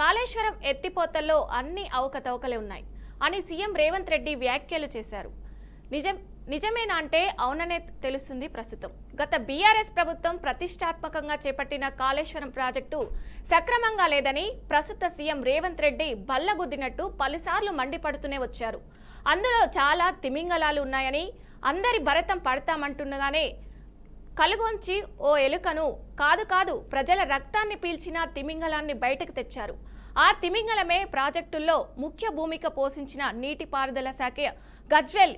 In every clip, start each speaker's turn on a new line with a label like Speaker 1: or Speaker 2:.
Speaker 1: కాళేశ్వరం ఎత్తిపోతల్లో అన్ని అవకతవకలే ఉన్నాయి అని సీఎం రేవంత్ రెడ్డి వ్యాఖ్యలు చేశారు. నిజమేనా అంటే అవుననే తెలుస్తుంది ప్రస్తుతం. గత బీఆర్ఎస్ ప్రభుత్వం ప్రతిష్టాత్మకంగా చేపట్టిన కాళేశ్వరం ప్రాజెక్టు సక్రమంగా లేదని ప్రస్తుత సీఎం రేవంత్ రెడ్డి బల్లగుద్దినట్టు పలుసార్లు మండిపడుతూనే వచ్చారు. అందులో చాలా తిమింగలాలు ఉన్నాయని, అందరి భరతం పడతామంటుండగానే కలుగొంచి ఓ ఎలుకను కాదు ప్రజల రక్తాన్ని పీల్చిన తిమింగలాన్ని బయటకు తెచ్చారు. ఆ తిమింగలమే ప్రాజెక్టుల్లో ముఖ్య భూమిక పోషించిన నీటిపారుదల శాఖ గజ్వేల్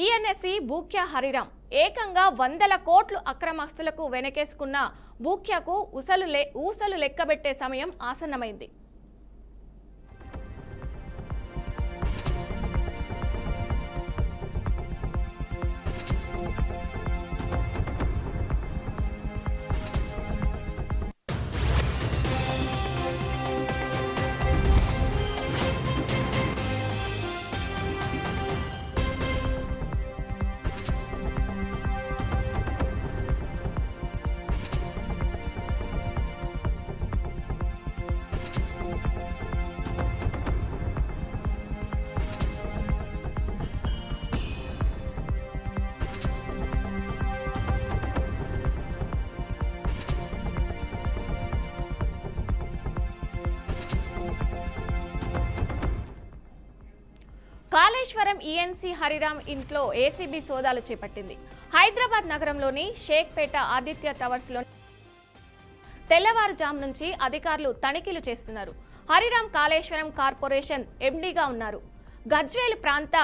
Speaker 1: ఈఎన్ఎస్సి బూక్యా హరిరామ్ ఏకంగా 100 కోట్లు అక్రమాస్తులకు వెనకేసుకున్న బూక్యాకు ఊసలు లెక్కబెట్టే సమయం ఆసన్నమైంది. కాళేశ్వరం ఈఎన్సీ హరిరామ్ ఇంట్లో ఏసీబీ సోదాలు చేపట్టింది. హైదరాబాద్ నగరంలోని షేక్పేట ఆదిత్య టవర్స్ లో తెల్లవారుజాము నుంచి అధికారులు తనిఖీలు చేస్తున్నారు. హరిరామ్ కాళేశ్వరం కార్పొరేషన్ ఎండీగా ఉన్నారు. గజ్వేల్ ప్రాంత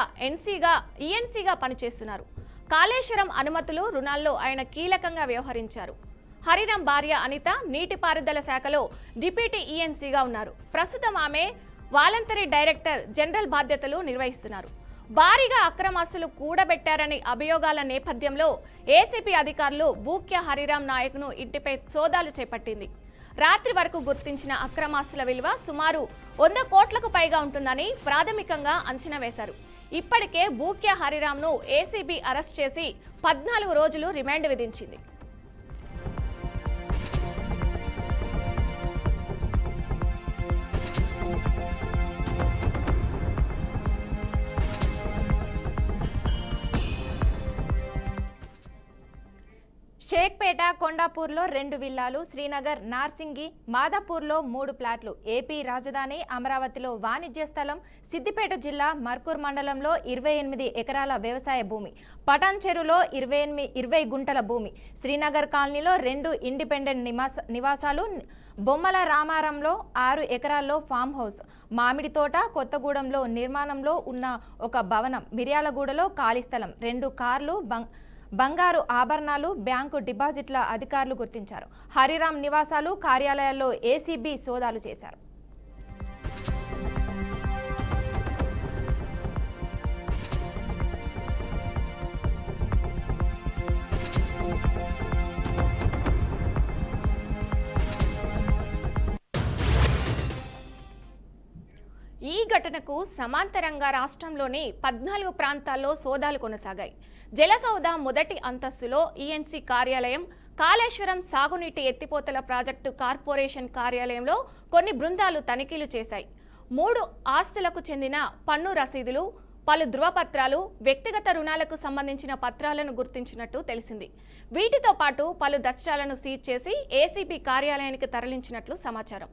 Speaker 1: ఈఎన్సీగా పనిచేస్తున్నారు. కాళేశ్వరం అనుమతులు, రుణాల్లో ఆయన కీలకంగా వ్యవహరించారు. హరిరామ్ భార్య అనిత నీటిపారుదల శాఖలో డిప్యూటీ ఈఎన్సీగా ఉన్నారు. ప్రస్తుతం ఆమె వాలంటరీ డైరెక్టర్ జనరల్ బాధ్యతలు నిర్వహిస్తున్నారు. భారీగా అక్రమాస్తులు కూడబెట్టారని అభియోగాల నేపథ్యంలో ఏసీపీ అధికారులు బూక్యా హరిరామ్ నాయక్ను ఇంటిపై సోదాలు చేపట్టింది. రాత్రి వరకు గుర్తించిన అక్రమాస్తుల విలువ సుమారు 100 కోట్లకు పైగా ఉంటుందని ప్రాథమికంగా అంచనా వేశారు. ఇప్పటికే బూక్యా హరిరామ్ను ఏసీబీ అరెస్ట్ చేసి 14 రోజులు రిమాండ్ విధించింది.
Speaker 2: షేక్పేట, కొండాపూర్లో 2 విల్లాలు, శ్రీనగర్, నార్సింగి, మాదాపూర్లో 3 ప్లాట్లు, ఏపీ రాజధాని అమరావతిలో వాణిజ్య స్థలం, సిద్దిపేట జిల్లా మర్కూర్ మండలంలో 28 ఎకరాల వ్యవసాయ భూమి, పటాన్ చెరువులో 20 గుంటల భూమి, శ్రీనగర్ కాలనీలో 2 ఇండిపెండెంట్ నివాసాలు, బొమ్మల రామారంలో 6 ఎకరాల్లో ఫామ్ హౌస్, మామిడి తోట, కొత్తగూడెంలో నిర్మాణంలో ఉన్న ఒక భవనం, మిర్యాలగూడలో ఖాళీ స్థలం, 2 కార్లు, బంగారు ఆభరణాలు, బ్యాంకు డిపాజిట్ల అధికారులు గుర్తించారు. హరిరామ్ నివాసాలు, కార్యాలయాల్లో ఏసీబీ సోదాలు చేశారు.
Speaker 1: ఈ ఘటనకు సమాంతరంగా రాష్ట్రంలోని 14 ప్రాంతాల్లో సోదాలు కొనసాగాయి. జలసౌధ మొదటి అంతస్తులో ఈఎన్సీ కార్యాలయం, కాళేశ్వరం సాగునీటి ఎత్తిపోతల ప్రాజెక్టు కార్పొరేషన్ కార్యాలయంలో కొన్ని బృందాలు తనిఖీలు చేశాయి. 3 ఆస్తులకు చెందిన పన్ను రసీదులు, పలు ధృవపత్రాలు, వ్యక్తిగత రుణాలకు సంబంధించిన పత్రాలను గుర్తించినట్టు తెలిసింది. వీటితో పాటు పలు దస్త్రాలను సీజ్ చేసి ఏసీబీ కార్యాలయానికి తరలించినట్లు సమాచారం.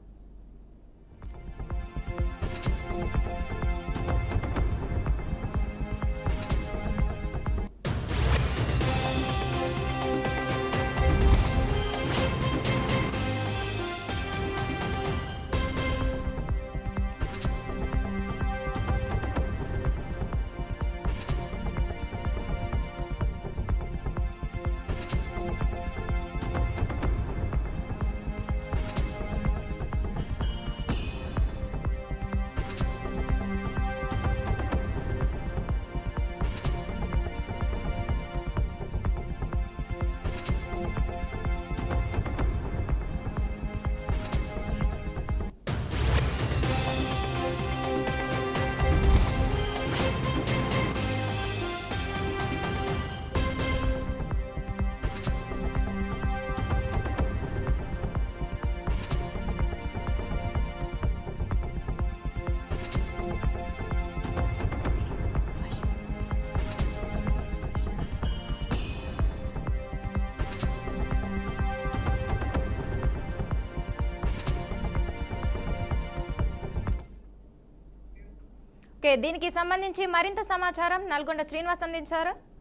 Speaker 2: ఓకే, దీనికి సంబంధించి మరింత సమాచారం నల్గొండ శ్రీనివాస్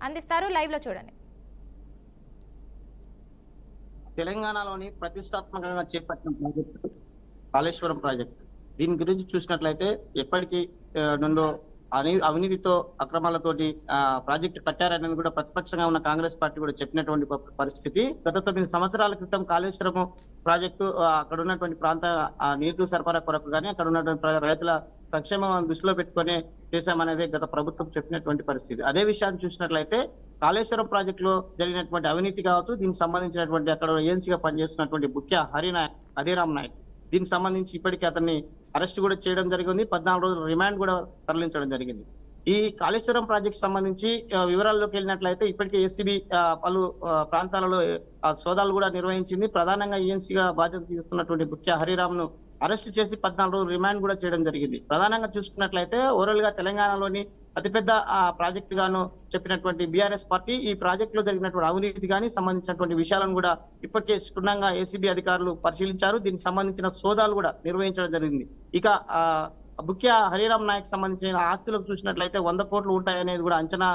Speaker 2: అందిస్తారు. లైవ్ లో చూడండి.
Speaker 3: తెలంగాణలోని ప్రతిష్టాత్మకంగా చేపట్టిన ప్రాజెక్టు కాళేశ్వరం ప్రాజెక్టు. దీని గురించి చూసినట్లయితే ఎప్పటికీ నుండో అవినీతితో అక్రమాలతోటి ప్రాజెక్టు కట్టారనేది కూడా ప్రతిపక్షంగా ఉన్న కాంగ్రెస్ పార్టీ కూడా చెప్పినటువంటి పరిస్థితి. గత 9 సంవత్సరాల క్రితం కాళేశ్వరం ప్రాజెక్టు అక్కడ ఉన్నటువంటి ప్రాంత నీటి సరఫరా కొరకు కానీ అక్కడ ఉన్నటువంటి రైతుల సంక్షేమం దృష్టిలో పెట్టుకునే చేశామనేది గత ప్రభుత్వం చెప్పినటువంటి పరిస్థితి. అదే విషయాన్ని చూసినట్లయితే కాళేశ్వరం ప్రాజెక్టులో జరిగినటువంటి అవినీతి కావచ్చు, దీనికి సంబంధించినటువంటి అక్కడ ఏజెన్సీగా పనిచేస్తున్నటువంటి ముఖ్య హరిరామ్ నాయక్, దీనికి సంబంధించి ఇప్పటికీ అతన్ని అరెస్ట్ కూడా చేయడం జరిగింది. 14 రోజులు రిమాండ్ కూడా తరలించడం జరిగింది. ఈ కాళేశ్వరం ప్రాజెక్ట్ సంబంధించి వివరాల్లోకి వెళ్ళినట్లయితే ఇప్పటికే ఏసీబీ పలు ప్రాంతాలలో సోదాలు కూడా నిర్వహించింది. ప్రధానంగా ఏజెన్సీగా బాధ్యత తీసుకున్నటువంటి ముఖ్య హరిరామ్ ను అరెస్ట్ చేసి 14 రోజులు రిమాండ్ కూడా చేయడం జరిగింది. ప్రధానంగా చూసుకున్నట్లయితే ఓవరాల్ గా తెలంగాణలోని అతిపెద్ద ప్రాజెక్టు గాను చెప్పినటువంటి బీఆర్ఎస్ పార్టీ ఈ ప్రాజెక్ట్ లో జరిగినటువంటి అవినీతి కానీ సంబంధించినటువంటి విషయాలను కూడా ఇప్పటికే క్షుణ్ణంగా ఏసీబీ అధికారులు పరిశీలించారు. దీనికి సంబంధించిన సోదాలు కూడా నిర్వహించడం జరిగింది. ఇక ముఖ్య హరిరామ్ నాయక్ సంబంధించిన ఆస్తులకు చూసినట్లయితే 100 కోట్లు ఉంటాయనేది కూడా అంచనా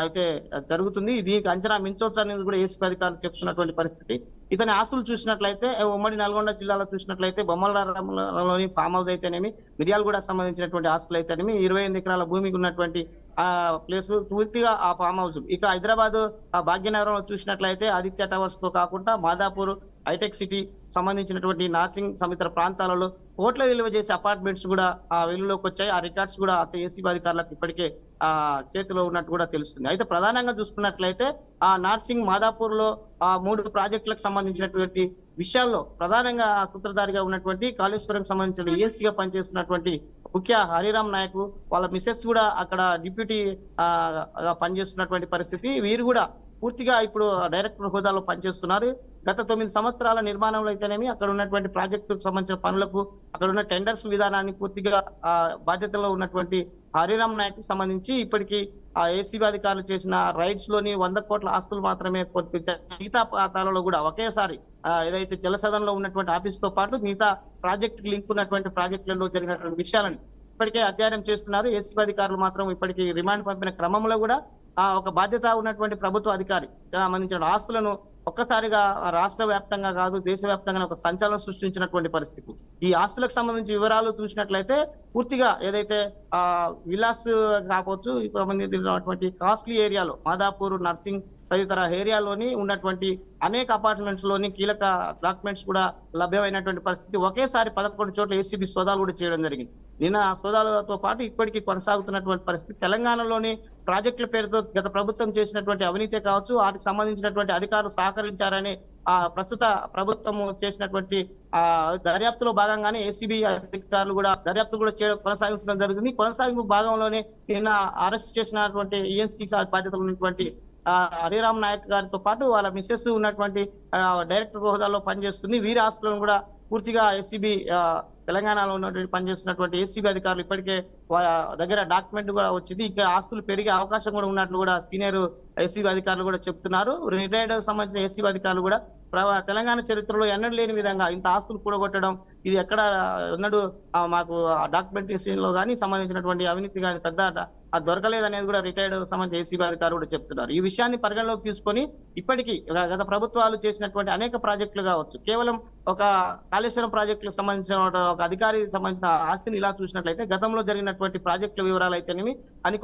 Speaker 3: అయితే జరుగుతుంది. దీనికి అంచనా మించవచ్చు అనేది కూడా ఏసీబీ అధికారులు చెప్తున్నటువంటి పరిస్థితి. ఇతని ఆస్తులు చూసినట్లయితే ఉమ్మడి నల్గొండ జిల్లాలో చూసినట్లయితే బొమ్మలరారంలోని ఫామ్ హౌస్ అయితేనేమి, మిర్యాలగూడ సంబంధించినటువంటి ఆస్తులు అయితేనేమి, 28 ఎకరాల భూమికి ఉన్నటువంటి ప్లేస్ పూర్తిగా ఆ ఫామ్ హౌస్. ఇక హైదరాబాద్ భాగ్యనగరంలో చూసినట్లయితే ఆదిత్య టవర్స్ తో కాకుండా మాదాపూర్, హైటెక్ సిటీ సంబంధించినటువంటి నార్సింగ్ సమితర ప్రాంతాలలో కోట్ల విలువ చేసే అపార్ట్మెంట్స్ కూడా వెలుగులోకి వచ్చాయి. ఆ రికార్డ్స్ కూడా ఏసీబీ అధికారులకు ఇప్పటికే చేతిలో ఉన్నట్టు కూడా తెలుస్తుంది. అయితే ప్రధానంగా చూసుకున్నట్లయితే నార్సింగ్, మాదాపూర్ లో 3 ప్రాజెక్టులకు సంబంధించినటువంటి విషయాల్లో ప్రధానంగా సూత్రధారిగా ఉన్నటువంటి కాళేశ్వరం సంబంధించిన ఏజెన్సీగా పనిచేస్తున్నటువంటి ముఖ్య హరిరామ్ నాయక్ వాళ్ళ మిసెస్ కూడా అక్కడ డిప్యూటీ పనిచేస్తున్నటువంటి పరిస్థితి. వీరు కూడా పూర్తిగా ఇప్పుడు డైరెక్టర్ హోదాలో పనిచేస్తున్నారు. గత 9 సంవత్సరాల నిర్మాణంలో అయితేనేమి అక్కడ ఉన్నటువంటి ప్రాజెక్టుకు సంబంధించిన పనులకు అక్కడ ఉన్న టెండర్స్ విధానాన్ని పూర్తిగా బాధ్యతలో ఉన్నటువంటి హరిరామ్ నాయక్ కి సంబంధించి ఇప్పటికీ ఏసీబీ అధికారులు చేసిన రైడ్స్ లోని 100 కోట్ల ఆస్తులు మాత్రమే మిగతా ప్రాంతాలలో కూడా ఒకేసారి ఏదైతే జలసదన్ లో ఉన్నటువంటి ఆఫీస్ తో పాటు మిగతా ప్రాజెక్ట్ లింక్ ఉన్నటువంటి ప్రాజెక్టులలో జరిగినటువంటి విషయాలను ఇప్పటికే అధ్యయనం చేస్తున్నారు. ఏసీబీ అధికారులు మాత్రం ఇప్పటికీ రిమాండ్ పంపిన క్రమంలో కూడా ఒక బాధ్యత ఉన్నటువంటి ప్రభుత్వ అధికారి సంబంధించిన ఆస్తులను ఒక్కసారిగా రాష్ట్ర వ్యాప్తంగా కాదు దేశవ్యాప్తంగా ఒక సంచలనం సృష్టించినటువంటి పరిస్థితి. ఈ ఆస్తులకు సంబంధించి వివరాలు చూసినట్లయితే పూర్తిగా ఏదైతే విలాస్ కావచ్చు, సంబంధించినటువంటి కాస్ట్లీ ఏరియాలో మాదాపూర్, నర్సింగ్ తదితర ఏరియాలోని ఉన్నటువంటి అనేక అపార్ట్మెంట్స్ లోని కీలక డాక్యుమెంట్స్ కూడా లభ్యమైనటువంటి పరిస్థితి. ఒకేసారి 11 చోట్ల ఏసీబీ సోదాలు కూడా చేయడం జరిగింది. నిన్న సోదాలతో పాటు ఇప్పటికీ కొనసాగుతున్నటువంటి పరిస్థితి. తెలంగాణలోని ప్రాజెక్టుల పేరుతో గత ప్రభుత్వం చేసినటువంటి అవినీతి కావచ్చు, వాటికి సంబంధించినటువంటి అధికారులు సహకరించారని ప్రస్తుత ప్రభుత్వం చేసినటువంటి దర్యాప్తులో భాగంగానే ఏసీబీ అధికారులు కూడా దర్యాప్తు కూడా కొనసాగించడం జరుగుతుంది. కొనసాగింపు భాగంలోనే నిన్న అరెస్ట్ చేసినటువంటి ఈఎన్సీ బాధ్యతలు ఉన్నటువంటి హరిరామ్ నాయక్ గారితో పాటు వాళ్ళ మిసెస్ ఉన్నటువంటి డైరెక్టర్ హోదాలో పనిచేస్తుంది. వీరి ఆస్తులను కూడా పూర్తిగా ఏసీబీ తెలంగాణలో ఉన్నటువంటి పనిచేస్తున్నటువంటి ఏసీబీ అధికారులు ఇప్పటికే వాళ్ళ దగ్గర డాక్యుమెంట్ కూడా వచ్చింది. ఇంకా ఆస్తులు పెరిగే అవకాశం కూడా ఉన్నట్లు కూడా సీనియర్ ఏసీబీ అధికారులు కూడా చెప్తున్నారు. రిటైర్డ్ సంబంధించిన ఏసీబీ అధికారులు కూడా తెలంగాణ చరిత్రలో ఎన్నడూ లేని విధంగా ఇంత ఆస్తులు కూడగొట్టడం ఇది ఎక్కడ ఎన్నడూ మాకు డాక్యుమెంటేషన్ లో కానీ సంబంధించినటువంటి అవినీతి కానీ పెద్ద దొరకలేదనేది కూడా రిటైర్డ్ సంబంధించిన ఏసీబీ అధికారులు కూడా చెప్తున్నారు. ఈ విషయాన్ని పరిగణలోకి తీసుకొని ఇప్పటికీ గత ప్రభుత్వాలు చేసినటువంటి అనేక ప్రాజెక్టులు కావచ్చు, కేవలం ఒక కాళేశ్వరం ప్రాజెక్టులకు సంబంధించిన ఒక అధికారి సంబంధించిన ఆస్తిని ఇలా చూసినట్లయితే గతంలో జరిగినటువంటి ప్రాజెక్టుల వివరాలు అయితేనేమి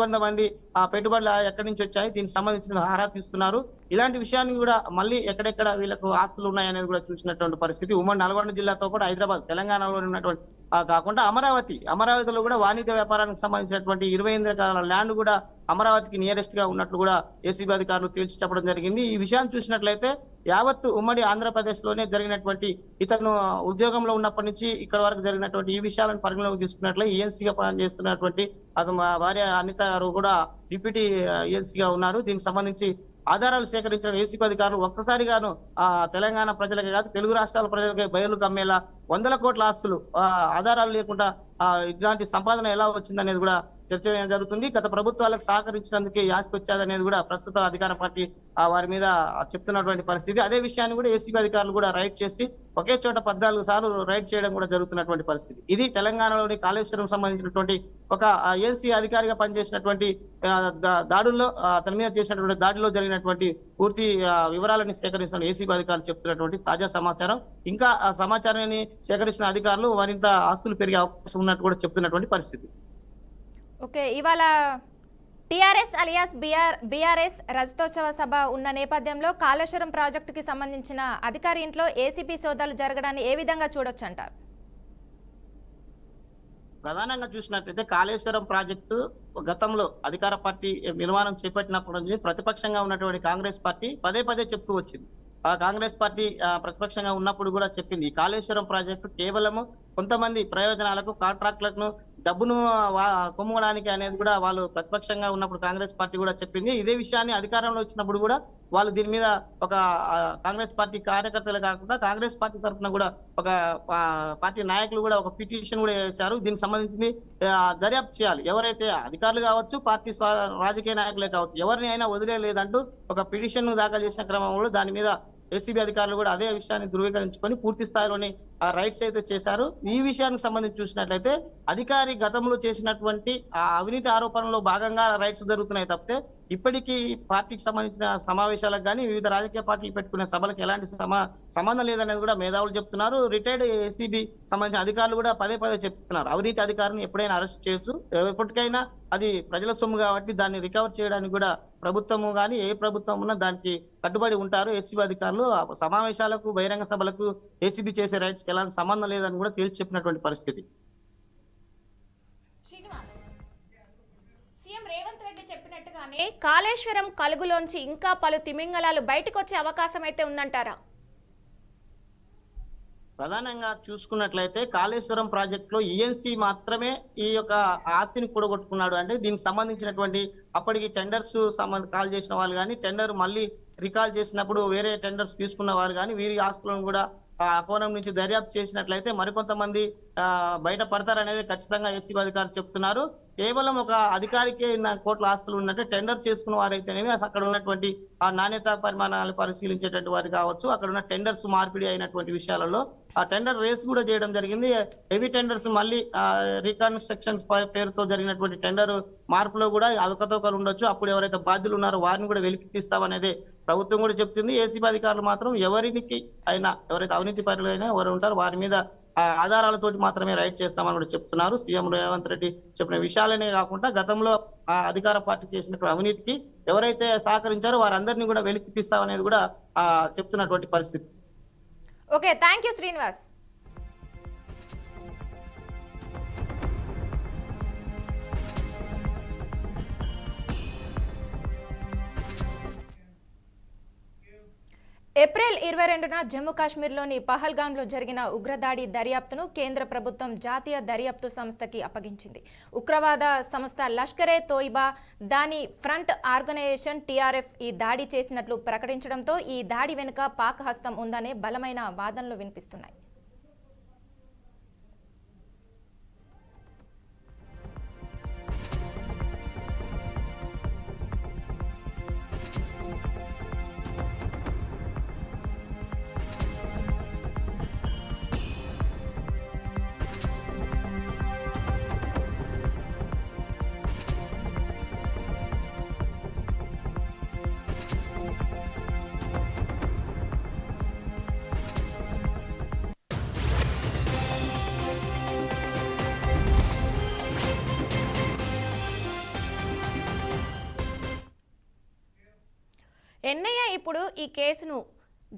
Speaker 3: కొంతమంది పెట్టుబడులు ఎక్కడి నుంచి వచ్చాయి దీనికి సంబంధించిన ఆరా తీస్తున్నారు. ఇలాంటి విషయాన్ని కూడా మళ్ళీ ఎక్కడెక్కడ వీళ్ళకు ఆస్తులు ఉన్నాయనేది కూడా చూసినటువంటి పరిస్థితి. ఉమ్మడి నల్గొండ జిల్లాతో కూడా హైదరాబాద్ తెలంగాణలో ఉన్నటువంటి కాకుండా అమరావతిలో కూడా వాణిజ్య వ్యాపారానికి సంబంధించినటువంటి 28 ఎకరాల ల్యాండ్ కూడా అమరావతికి నియరెస్ట్ గా ఉన్నట్లు కూడా ఏసీబీ అధికారులు తేల్చి చెప్పడం జరిగింది. ఈ విషయాన్ని చూసినట్లయితే యావత్ ఉమ్మడి ఆంధ్రప్రదేశ్ లోనే జరిగినటువంటి ఇతను ఉద్యోగంలో ఉన్నప్పటి నుంచి ఇక్కడ వరకు జరిగినటువంటి ఈ విషయాలను పరిగణలోకి తీసుకున్నట్లయితే ఈఎన్సీగా పనిచేస్తున్నటువంటి అతను భార్య అనిత గారు కూడా డిప్యూటీ ఈఎన్సీగా ఉన్నారు. దీనికి సంబంధించి ఆధారాలు సేకరించిన ఏసీబీ అధికారులు ఒక్కసారిగాను తెలంగాణ ప్రజలకే కాదు తెలుగు రాష్ట్రాల ప్రజలకే బయలు కమ్మేలా 100 కోట్ల ఆస్తులు ఆధారాలు లేకుండా ఇలాంటి సంపాదన ఎలా వచ్చిందనేది కూడా చర్చ జరుగుతుంది. గత ప్రభుత్వాలకు సహకరించినందుకే ఈ ఆస్తి వచ్చేదనేది కూడా ప్రస్తుత అధికార పార్టీ వారి మీద చెప్తున్నటువంటి పరిస్థితి. అదే విషయాన్ని కూడా ఏసీబీ అధికారులు కూడా రైడ్ చేసి ఒకే చోట 14 సార్లు రైడ్ చేయడం కూడా జరుగుతున్నటువంటి పరిస్థితి. ఇది తెలంగాణలోని కాళేశ్వరం సంబంధించినటువంటి ఒక ఏసీ అధికారిగా పనిచేసినటువంటి దాడుల్లో తన మీద చేసినటువంటి దాడిలో జరిగినటువంటి పూర్తి వివరాలను సేకరిస్తున్న ఏసీబీ అధికారులు చెప్తున్నటువంటి తాజా సమాచారం. ఇంకా ఆ సమాచారాన్ని సేకరించిన అధికారులు మరింత ఆస్తులు పెరిగే అవకాశం ఉన్నట్టు కూడా చెప్తున్నటువంటి పరిస్థితి.
Speaker 2: ఓకే, ఇవాళ టీఆర్ఎస్ అలియాస్ బీఆర్ఎస్ రజతోత్సవ సభ ఉన్న నేపథ్యంలో కాళేశ్వరం ప్రాజెక్టుకి సంబంధించిన అధికారి ఇంట్లో ఏసీబీ సోదాలు జరగడాన్ని ఏ విధంగా చూడొచ్చు అంటారు?
Speaker 3: ప్రధానంగా చూసినట్లయితే కాళేశ్వరం ప్రాజెక్టు గతంలో అధికార పార్టీ నిర్మాణం చేపట్టినప్పటి నుంచి ప్రతిపక్షంగా ఉన్నటువంటి కాంగ్రెస్ పార్టీ పదే పదే చెప్తూ వచ్చింది. ఆ కాంగ్రెస్ పార్టీ ప్రతిపక్షంగా ఉన్నప్పుడు కూడా చెప్పింది ఈ కాళేశ్వరం ప్రాజెక్టు కేవలము కొంతమంది ప్రయోజనాలకు కాంట్రాక్టులను డబ్బును కొమ్మడానికి అనేది కూడా వాళ్ళు ప్రతిపక్షంగా ఉన్నప్పుడు కాంగ్రెస్ పార్టీ కూడా చెప్పింది. ఇదే విషయాన్ని అధికారంలో వచ్చినప్పుడు కూడా వాళ్ళు దీని మీద ఒక కాంగ్రెస్ పార్టీ కార్యకర్తలు కాకుండా కాంగ్రెస్ పార్టీ తరఫున కూడా ఒక పార్టీ నాయకులు కూడా ఒక పిటిషన్ కూడా చేశారు. దీనికి సంబంధించింది దర్యాప్తు చేయాలి. ఎవరైతే అధికారులు కావచ్చు, పార్టీ రాజకీయ నాయకులే కావచ్చు, ఎవరిని అయినా వదిలేదంటూ ఒక పిటిషన్ దాఖలు చేసిన క్రమంలో దాని మీద ఏసీబీ అధికారులు కూడా అదే విషయాన్ని ధృవీకరించుకొని పూర్తి స్థాయిలోని రైట్స్ అయితే చేశారు. ఈ విషయానికి సంబంధించి చూసినట్లయితే అధికారి గతంలో చేసినటువంటి ఆ అవినీతి ఆరోపణలో భాగంగా రైట్స్ జరుగుతున్నాయి తప్పితే ఇప్పటికీ పార్టీకి సంబంధించిన సమావేశాలకు కానీ వివిధ రాజకీయ పార్టీలు పెట్టుకునే సభలకు ఎలాంటి సంబంధం లేదనేది కూడా మేధావులు చెప్తున్నారు. రిటైర్డ్ ఏసీబీ సంబంధించిన అధికారులు కూడా పదే పదే చెప్తున్నారు అవినీతి అధికారిని ఎప్పుడైనా అరెస్ట్ చేయొచ్చు, ఎప్పటికైనా అది ప్రజల సొమ్ము కాబట్టి దాన్ని రికవర్ చేయడానికి కూడా ప్రభుత్వము కానీ ఏ ప్రభుత్వం ఉన్నా దానికి కట్టుబడి ఉంటారు. ఏసీబీ అధికారులు సమావేశాలకు బహిరంగ సభలకు ఏసీబీ చేసే రైట్స్ కి ఎలాంటి సంబంధం లేదని కూడా తేల్చి చెప్పినటువంటి పరిస్థితి.
Speaker 1: సీఎం రేవంత్ రెడ్డి చెప్పినట్టుగానే కాళేశ్వరం కలుగులోంచి ఇంకా పలు తిమింగలాలు బయటకు వచ్చే అవకాశం అయితే ఉందంటారా?
Speaker 3: ప్రధానంగా చూసుకున్నట్లయితే కాళేశ్వరం ప్రాజెక్ట్ లో ఈఎన్సీ మాత్రమే ఈ యొక్క ఆస్తిని కూడగొట్టుకున్నాడు. అంటే దీనికి సంబంధించినటువంటి అప్పటికి టెండర్స్ కాల్ చేసిన వాళ్ళు కానీ టెండర్ మళ్ళీ రికాల్ చేసినప్పుడు వేరే టెండర్స్ తీసుకున్న వారు కానీ వీరి ఆస్తులను కూడా ఆ కోణం నుంచి దర్యాప్తు చేసినట్లయితే మరికొంతమంది బయట పడతారనేది ఖచ్చితంగా ఏసీబీ అధికారులు చెప్తున్నారు. కేవలం ఒక అధికారికి కోట్ల ఆస్తులు ఉన్నట్టు టెండర్ చేసుకున్న వారైతేనేమి అక్కడ ఉన్నటువంటి ఆ నాణ్యత పరిమాణాలు పరిశీలించేటువంటి వారు కావచ్చు, అక్కడ ఉన్న టెండర్స్ మార్పిడి అయినటువంటి విషయాలలో ఆ టెండర్ రేస్ కూడా చేయడం జరిగింది. హెవీ టెండర్స్ మళ్ళీ రీకన్స్ట్రక్షన్ పేరుతో జరిగినటువంటి టెండర్ మార్పులో కూడా అవకతవకలు ఉండొచ్చు. అప్పుడు ఎవరైతే బాధ్యులు ఉన్నారో వారిని కూడా వెలికి తీస్తామనేది ప్రభుత్వం కూడా చెప్తుంది. ఏసీబీ అధికారులు మాత్రం ఎవరికి అయినా ఎవరైతే అవినీతి పరులు అయినా ఎవరు ఉంటారో వారి మీద ఆధారాలతోటి మాత్రమే రైడ్ చేస్తామని కూడా చెప్తున్నారు. సీఎం రేవంత్ రెడ్డి చెప్పిన విషయాలనే కాకుండా గతంలో అధికార పార్టీ చేసినటువంటి అవినీతికి ఎవరైతే సహకరించారో వారందరినీ కూడా వెలికి తీస్తామనేది కూడా చెప్తున్నటువంటి పరిస్థితి.
Speaker 2: Okay, thank you Srinivas. April 22న జమ్మూ కాశ్మీర్లోని పహల్గాంలో జరిగిన ఉగ్రదాడి దర్యాప్తును కేంద్ర ప్రభుత్వం జాతీయ దర్యాప్తు సంస్థకి అప్పగించింది. ఉగ్రవాద సంస్థ లష్కరే తోయిబా, దాని ఫ్రంట్ ఆర్గనైజేషన్ టీఆర్ఎఫ్ ఈ దాడి చేసినట్లు ప్రకటించడంతో ఈ దాడి వెనుక పాక్ హస్తం ఉందనే బలమైన వాదనలు వినిపిస్తున్నాయి.
Speaker 1: ఎన్ఐఏ ఇప్పుడు ఈ కేసును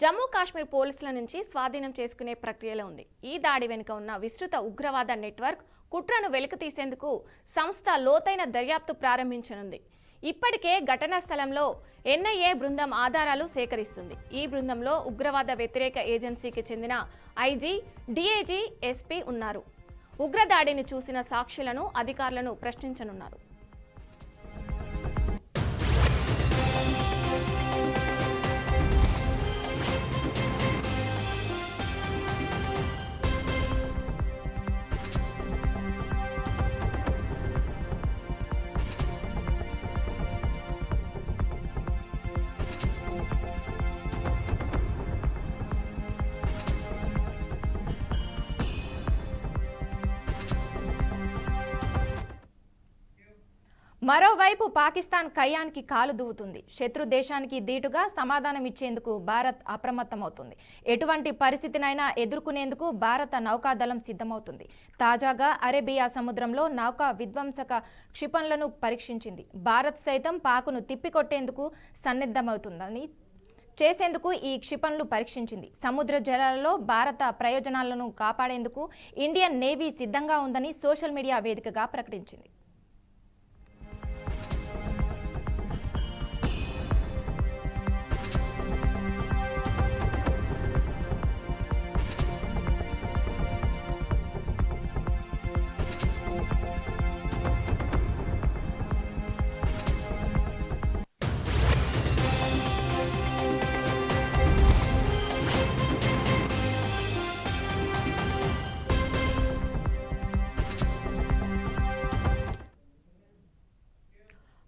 Speaker 1: జమ్మూ కాశ్మీర్ పోలీసుల నుంచి స్వాధీనం చేసుకునే ప్రక్రియలో ఉంది. ఈ దాడి వెనుక ఉన్న విస్తృత ఉగ్రవాద నెట్వర్క్ కుట్రను వెలికితీసేందుకు సంస్థ లోతైన దర్యాప్తు ప్రారంభించనుంది. ఇప్పటికే ఘటనా స్థలంలో ఎన్ఐఏ బృందం ఆధారాలు సేకరిస్తుంది. ఈ బృందంలో ఉగ్రవాద వ్యతిరేక ఏజెన్సీకి చెందిన ఐజీ, డిఐజీ, ఎస్పీ ఉన్నారు. ఉగ్రదాడిని చూసిన సాక్షులను, అధికారులను ప్రశ్నించనున్నారు.
Speaker 2: మరోవైపు పాకిస్తాన్ కయ్యానికి కాలు దువ్వుతుంది. శత్రు దేశానికి ధీటుగా సమాధానం ఇచ్చేందుకు భారత్ అప్రమత్తమవుతుంది. ఎటువంటి పరిస్థితినైనా ఎదుర్కొనేందుకు భారత నౌకాదళం సిద్ధమవుతుంది. తాజాగా అరేబియా సముద్రంలో నౌకా విధ్వంసక క్షిపణులను పరీక్షించింది. భారత్ సైతం పాకును తిప్పికొట్టేందుకు సన్నద్ధమవుతుందని చేసేందుకు ఈ క్షిపణులు పరీక్షించింది. సముద్ర జలాలలో భారత ప్రయోజనాలను కాపాడేందుకు ఇండియన్ నేవీ సిద్ధంగా ఉందని సోషల్ మీడియా వేదికగా ప్రకటించింది.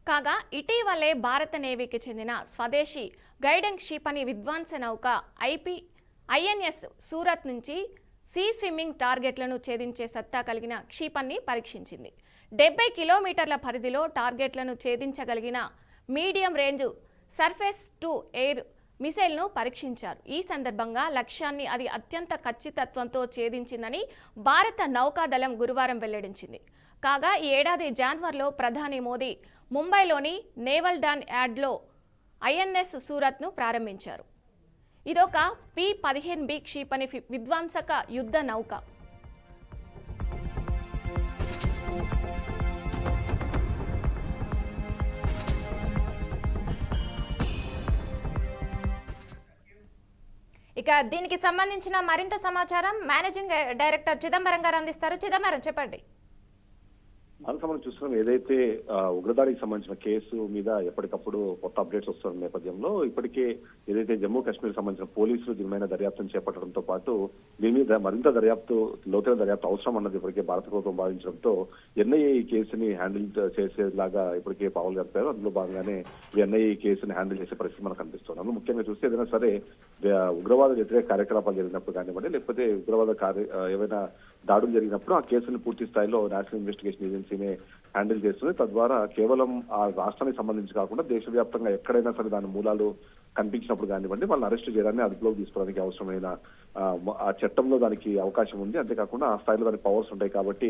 Speaker 1: కాగా ఇటీవలే భారత నేవీకి చెందిన స్వదేశీ గైడెంగ్ క్షిపణి విధ్వంస నౌక ఐఎన్ఎస్ సూరత్ నుంచి సీ స్విమ్మింగ్ టార్గెట్లను ఛేదించే సత్తా కలిగిన క్షిపణిని పరీక్షించింది. 70 కిలోమీటర్ల పరిధిలో టార్గెట్లను ఛేదించగలిగిన medium range surface to air మిసైల్ను పరీక్షించారు. ఈ సందర్భంగా లక్ష్యాన్ని అది అత్యంత ఖచ్చితత్వంతో ఛేదించిందని భారత నౌకాదళం గురువారం వెల్లడించింది. కాగా ఈ ఏడాది జనవరిలో ప్రధాని మోదీ ముంబైలోని నేవల్ డాన్ యార్డ్లో ఐఎన్ఎస్ సూరత్ను ప్రారంభించారు. ఇదొక P-15B క్షిపణి విధ్వంసక యుద్ధ నౌక.
Speaker 2: ఇక దీనికి సంబంధించిన మరింత సమాచారం మేనేజింగ్ డైరెక్టర్ చిదంబరం గారు అందిస్తారు. చిదంబరం, చెప్పండి.
Speaker 4: మనకు మనం చూస్తున్నాం, ఏదైతే ఉగ్రదాడికి సంబంధించిన కేసు మీద ఎప్పటికప్పుడు కొత్త అప్డేట్స్ వస్తున్న నేపథ్యంలో ఇప్పటికే ఏదైతే జమ్మూ కాశ్మీర్ సంబంధించిన పోలీసులు దీనిపైన దర్యాప్తును చేపట్టడంతో పాటు దీని మీద మరింత లోతైన దర్యాప్తు అవసరం అన్నది ఇప్పటికే భారత ప్రభుత్వం భావించడంతో ఎన్ఐఏ ఈ కేసుని హ్యాండిల్ చేసేలాగా ఇప్పటికే పావులు జరిపారు. అందులో భాగంగానే ఎన్ఐఏ ఈ కేసుని హ్యాండిల్ చేసే పరిస్థితి మనకు కనిపిస్తుంది. అందులో ముఖ్యంగా చూస్తే ఏదైనా సరే ఉగ్రవాద వ్యతిరేక కార్యకలాపాలు జరిగినప్పుడు కానివ్వండి, లేకపోతే ఉగ్రవాద ఏవైనా దాడులు జరిగినప్పుడు ఆ కేసును పూర్తి స్థాయిలో నేషనల్ ఇన్వెస్టిగేషన్ ఏజెన్సీనే హ్యాండిల్ చేస్తుంది. తద్వారా కేవలం ఆ రాష్ట్రానికి సంబంధించి కాకుండా దేశవ్యాప్తంగా ఎక్కడైనా సరే దాని మూలాలు కనిపించినప్పుడు కానివ్వండి వాళ్ళని అరెస్ట్ చేయడాన్ని అదుపులోకి తీసుకోవడానికి అవసరమైన ఆ చట్టంలో దానికి అవకాశం ఉంది. అంతేకాకుండా ఆ స్థాయిలో దానికి పవర్స్ ఉంటాయి కాబట్టి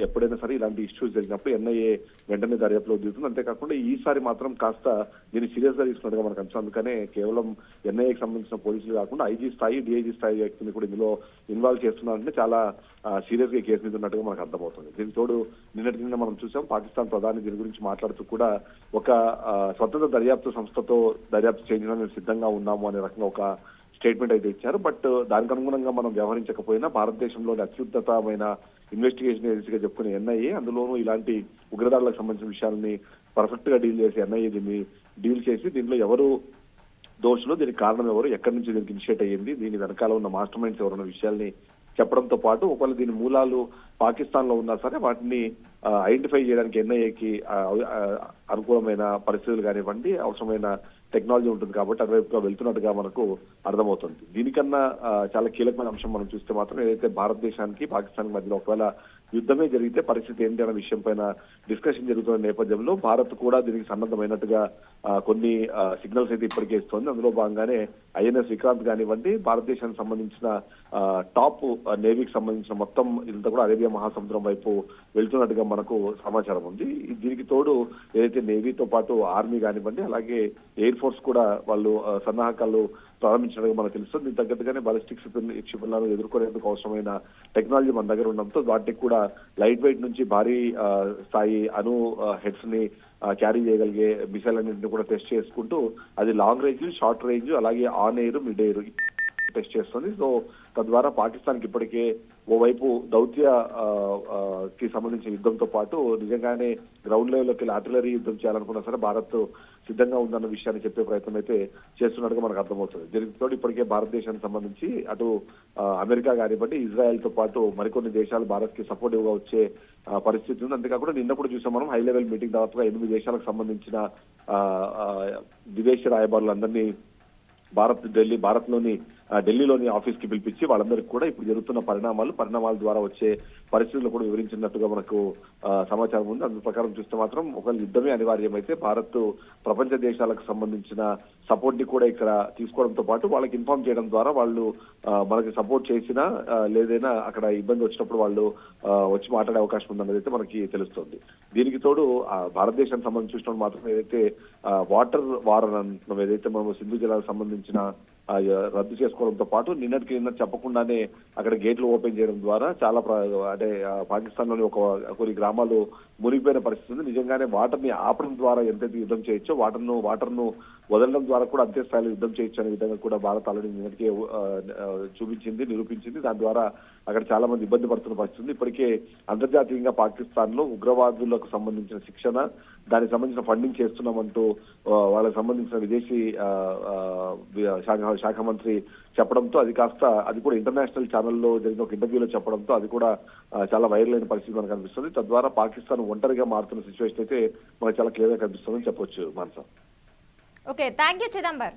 Speaker 4: ఎప్పుడైనా సరే ఇలాంటి ఇష్యూస్ జరిగినప్పుడు ఎన్ఐఏ వెంటనే దర్యాప్తులోకి దిగుతుంది. అంతేకాకుండా ఈసారి మాత్రం కాస్త దీన్ని సీరియస్ గా తీసుకున్నట్టుగా మనకు అనిపిస్తుంది. అందుకనే కేవలం ఎన్ఐఏకి సంబంధించిన పోలీసులు కాకుండా ఐజీ స్థాయి, డిఐజీ స్థాయి వ్యక్తిని కూడా ఇందులో ఇన్వాల్వ్ చేస్తున్నారంటే చాలా సీరియస్ గా కేసు మీద ఉన్నట్టుగా మనకు అర్థమవుతుంది. దీనికి తోడు నిన్నటి నిన్న మనం చూసాం, పాకిస్తాన్ ప్రధాని దీని గురించి మాట్లాడుతూ కూడా ఒక స్వతంత్ర దర్యాప్తు సంస్థతో దర్యాప్తు చేయడానికి మేము సిద్ధంగా ఉన్నాము అనే రకంగా ఒక స్టేట్మెంట్ అయితే ఇచ్చారు. బట్ దానికి అనుగుణంగా మనం వ్యవహరించకపోయినా భారతదేశంలోని అత్యున్నతమైన ఇన్వెస్టిగేషన్ ఏజెన్సీగా చెప్పుకునే ఎన్ఐఏ, అందులోనూ ఇలాంటి ఉగ్రదాడులకు సంబంధించిన విషయాలని పర్ఫెక్ట్ గా డీల్ చేసి ఎన్ఐఏ దీన్ని డీల్ చేసి దీనిలో ఎవరు దోషులు, దీనికి కారణం ఎవరు, ఎక్కడి నుంచి దీనికి ఇనిషియేట్ అయ్యింది, దీని వెనకాల ఉన్న మాస్టర్ మైండ్స్ ఎవరన్న విషయాల్ని చెప్పడంతో పాటు ఒకవేళ దీని మూలాలు పాకిస్తాన్ లో ఉన్నా సరే వాటిని ఐడెంటిఫై చేయడానికి ఎన్ఐఏకి అనుకూలమైన పరిస్థితులు కానివ్వండి, అవసరమైన టెక్నాలజీ ఉంటుంది కాబట్టి అటువైపుగా వెళ్తున్నట్టుగా మనకు అర్థమవుతుంది. దీనికన్నా చాలా కీలకమైన అంశం మనం చూస్తే మాత్రం ఏదైతే భారతదేశానికి పాకిస్తాన్ మధ్యలో ఒకవేళ యుద్ధమే జరిగితే పరిస్థితి ఏంటి అనే విషయం పైన డిస్కషన్ జరుగుతున్న నేపథ్యంలో భారత్ కూడా దీనికి సన్నద్ధమైనట్టుగా కొన్ని సిగ్నల్స్ అయితే ఇప్పటికే ఇస్తోంది. అందులో భాగంగానే ఐఎన్ఎస్ విక్రాంత్ కానివ్వండి, భారతదేశానికి సంబంధించిన టాప్ నేవీకి సంబంధించిన మొత్తం ఇదంతా కూడా అరేబియా మహాసముద్రం వైపు వెళ్తున్నట్టుగా మనకు సమాచారం ఉంది. దీనికి తోడు ఏదైతే నేవీతో పాటు ఆర్మీ కానివ్వండి, అలాగే ఎయిర్ ఫోర్స్ కూడా వాళ్ళు సన్నాహకాలు ప్రారంభించినట్టుగా మనకు తెలుస్తుంది. దీనికి తగ్గట్టుగానే బాలిస్టిక్ క్షిపణులను ఎదుర్కొనేందుకు అవసరమైన టెక్నాలజీ మన దగ్గర ఉండడంతో వాటికి కూడా లైట్ వెయిట్ నుంచి భారీ స్థాయి హెడ్స్ ని క్యారీ చేయగలిగే మిసైల్ అన్నింటిని కూడా టెస్ట్ చేసుకుంటూ అది లాంగ్ రేంజ్, షార్ట్ రేంజ్, అలాగే on air, mid air test చేస్తుంది. సో తద్వారా పాకిస్తాన్ కి ఇప్పటికే ఓవైపు దౌత్య కి సంబంధించిన యుద్ధంతో పాటు నిజంగానే గ్రౌండ్ లెవెల్లోకి వెళ్ళి ఆర్టిలరీ యుద్ధం చేయాలనుకున్నా సరే భారత్ సిద్ధంగా ఉందన్న విషయాన్ని చెప్పే ప్రయత్నం అయితే చేస్తున్నట్టుగా మనకు అర్థమవుతుంది. దీనితో ఇప్పటికే భారతదేశానికి సంబంధించి అటు అమెరికా కానివ్వండి, ఇజ్రాయెల్ తో పాటు మరికొన్ని దేశాలు భారత్ కి సపోర్టివ్ గా వచ్చే పరిస్థితి ఉంది. అంతేకాకుండా నిన్న కూడా చూసాం మనం హై లెవెల్ మీటింగ్ దాదాపుగా 8 దేశాలకు సంబంధించిన విదేశీ రాయబారులందరినీ భారత్లోని ఢిల్లీలోని ఆఫీస్ కి పిలిపించి వాళ్ళందరికీ కూడా ఇప్పుడు జరుగుతున్న పరిణామాల ద్వారా వచ్చే పరిస్థితులు కూడా వివరించినట్టుగా మనకు సమాచారం ఉంది. అందు ప్రకారం చూస్తే మాత్రం ఒక యుద్ధమే అనివార్యమైతే భారత్ ప్రపంచ దేశాలకు సంబంధించిన సపోర్ట్ ని కూడా ఇక్కడ తీసుకోవడంతో పాటు వాళ్ళకి ఇన్ఫార్మ్ చేయడం ద్వారా వాళ్ళు మనకి సపోర్ట్ చేసినా లేదైనా అక్కడ ఇబ్బంది వచ్చినప్పుడు వాళ్ళు వచ్చి మాట్లాడే అవకాశం ఉందన్నది అయితే మనకి తెలుస్తుంది. దీనికి తోడు భారతదేశానికి సంబంధించి చూసినప్పుడు మాత్రం ఏదైతే వాటర్ వార్ అని అంటున్నాం, ఏదైతే మనం సింధు జలాలకు సంబంధించిన రద్దు చేసుకోవడంతో పాటు నిన్న చెప్పకుండానే అక్కడ గేట్లు ఓపెన్ చేయడం ద్వారా చాలా అంటే పాకిస్తాన్ లోని కొన్ని గ్రామాలు మునిగిపోయిన పరిస్థితి ఉంది. నిజంగానే వాటర్ ని ఆపడం ద్వారా ఎంతైతే యుద్ధం చేయొచ్చో వాటర్ ను వదలడం ద్వారా కూడా అంతే స్థాయిలో యుద్ధం చేయొచ్చు అనే విధంగా కూడా భారత్ ఆల్రెడీ నిన్నటికే నిరూపించింది. దాని ద్వారా అక్కడ చాలా మంది ఇబ్బంది పడుతున్న పరిస్థితి ఉంది. ఇప్పటికే అంతర్జాతీయంగా పాకిస్తాన్ లో ఉగ్రవాదులకు సంబంధించిన శిక్షణ, దానికి సంబంధించిన ఫండింగ్ చేస్తున్నామంటూ వాళ్ళకి సంబంధించిన విదేశీ శాఖ మంత్రి చెప్పడంతో అది కూడా ఇంటర్నేషనల్ ఛానల్లో జరిగిన ఒక ఇంటర్వ్యూలో చెప్పడంతో అది కూడా చాలా వైరల్ అయిన పరిస్థితి మనకు కనిపిస్తుంది. తద్వారా పాకిస్తాన్ ఒంటరిగా మారుతున్న సిచ్యువేషన్ అయితే మనకు చాలా క్లియర్ గా కనిపిస్తుందని చెప్పొచ్చు. Manasa.
Speaker 2: Okay, thank you Chidambar.